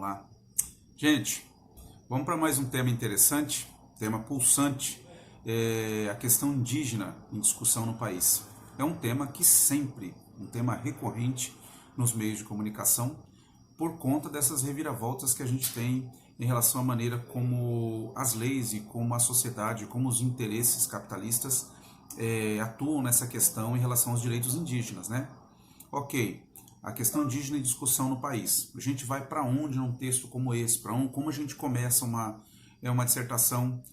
Vamos lá. Gente, vamos para mais um tema interessante, tema pulsante, a questão indígena em discussão no país. É um tema que sempre, um tema recorrente nos meios de comunicação, por conta dessas reviravoltas que a gente tem em relação à maneira como as leis e como a sociedade, como os interesses capitalistas atuam nessa questão em relação aos direitos indígenas, né? Ok, a questão indígena em discussão no país. A gente vai para onde num texto como esse? Como a gente começa uma dissertação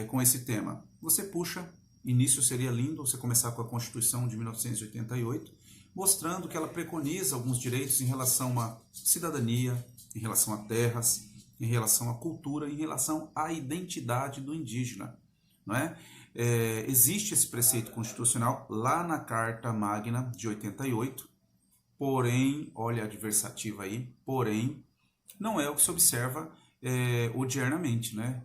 com esse tema? Você puxa, início seria lindo você começar com a Constituição de 1988, mostrando que ela preconiza alguns direitos em relação à cidadania, em relação a terras, em relação à cultura, em relação à identidade do indígena, não é? Existe esse preceito constitucional lá na Carta Magna de 88, porém, olha a adversativa aí, porém, não é o que se observa odiernamente, né?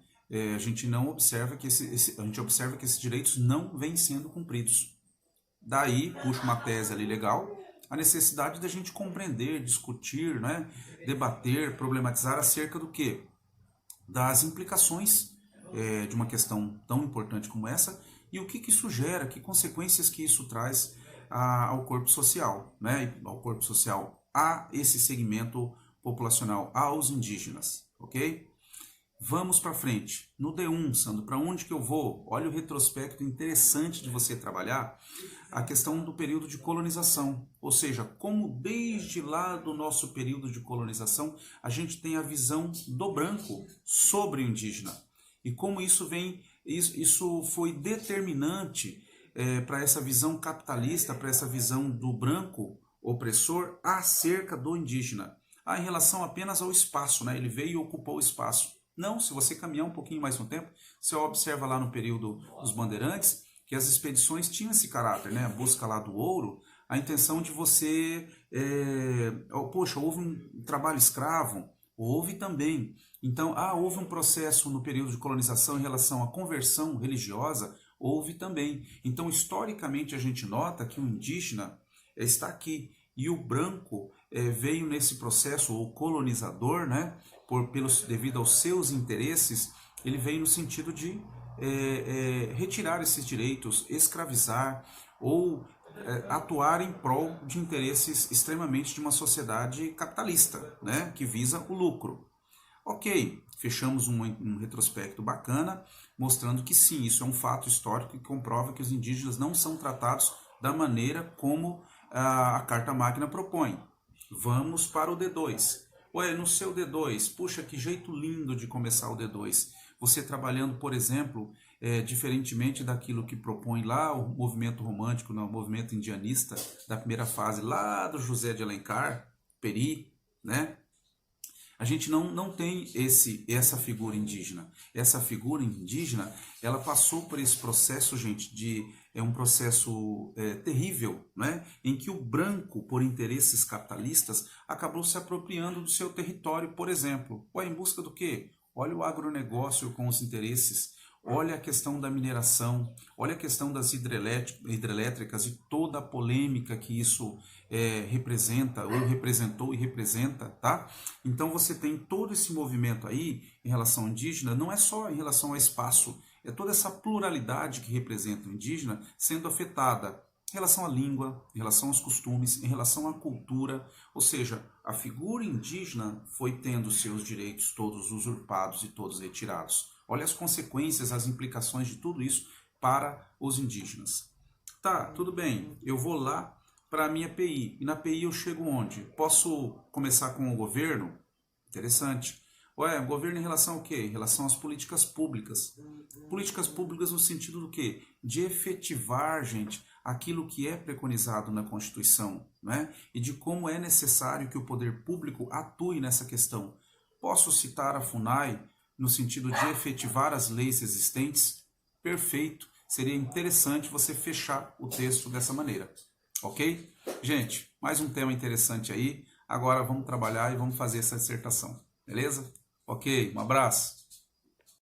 A gente não observa que a gente observa que esses direitos não vêm sendo cumpridos. Daí, puxa uma tese ali legal, a necessidade da gente compreender, discutir, né? Debater, problematizar acerca do quê? Das implicações de uma questão tão importante como essa e o que isso gera, que consequências que isso traz ao corpo social, né? Ao corpo social, a esse segmento populacional, aos indígenas, ok? Vamos para frente. No D1, Sandro, para onde que eu vou? Olha o retrospecto interessante de você trabalhar a questão do período de colonização. Ou seja, como desde lá do nosso período de colonização, a gente tem a visão do branco sobre o indígena. E como isso foi determinante para essa visão capitalista, para essa visão do branco opressor acerca do indígena. Em relação apenas ao espaço, né? Ele veio e ocupou o espaço. Não, se você caminhar um pouquinho mais no tempo, você observa lá no período dos bandeirantes que as expedições tinham esse caráter, né? A busca lá do ouro, a intenção de você... poxa, houve um trabalho escravo? Houve também. Então, houve um processo no período de colonização em relação à conversão religiosa? Houve também. Então, historicamente, a gente nota que o indígena está aqui e o branco veio nesse processo, o colonizador, né? Devido aos seus interesses, ele veio no sentido de retirar esses direitos, escravizar ou atuar em prol de interesses extremamente de uma sociedade capitalista, né, que visa o lucro. Ok, fechamos um retrospecto bacana, mostrando que sim, isso é um fato histórico que comprova que os indígenas não são tratados da maneira como a Carta Magna propõe. Vamos para o D2. Ué, no seu D2, puxa, que jeito lindo de começar o D2. Você trabalhando, por exemplo, diferentemente daquilo que propõe lá o movimento romântico, não, o movimento indianista da primeira fase, lá do José de Alencar, Peri, né? A gente não tem essa figura indígena. Essa figura indígena, ela passou por esse processo, gente, um processo terrível, né? Em que o branco, por interesses capitalistas, acabou se apropriando do seu território, por exemplo. Em busca do quê? Olha o agronegócio com os interesses, olha a questão da mineração, olha a questão das hidrelétricas e toda a polêmica que isso representa, ou representou e representa, tá? Então você tem todo esse movimento aí em relação ao indígena, não é só em relação ao espaço, é toda essa pluralidade que representa o indígena sendo afetada em relação à língua, em relação aos costumes, em relação à cultura, ou seja, a figura indígena foi tendo seus direitos todos usurpados e todos retirados. Olha as consequências, as implicações de tudo isso para os indígenas. Tá, tudo bem, eu vou lá para a minha PI, e na PI eu chego onde? Posso começar com o governo? Interessante. O governo em relação ao quê? Em relação às políticas públicas. Políticas públicas no sentido do quê? De efetivar, gente, aquilo que é preconizado na Constituição, né? E de como é necessário que o poder público atue nessa questão. Posso citar a FUNAI no sentido de efetivar as leis existentes? Perfeito. Seria interessante você fechar o texto dessa maneira. Ok? Gente, mais um tema interessante aí. Agora vamos trabalhar e vamos fazer essa dissertação. Beleza? Ok, um abraço.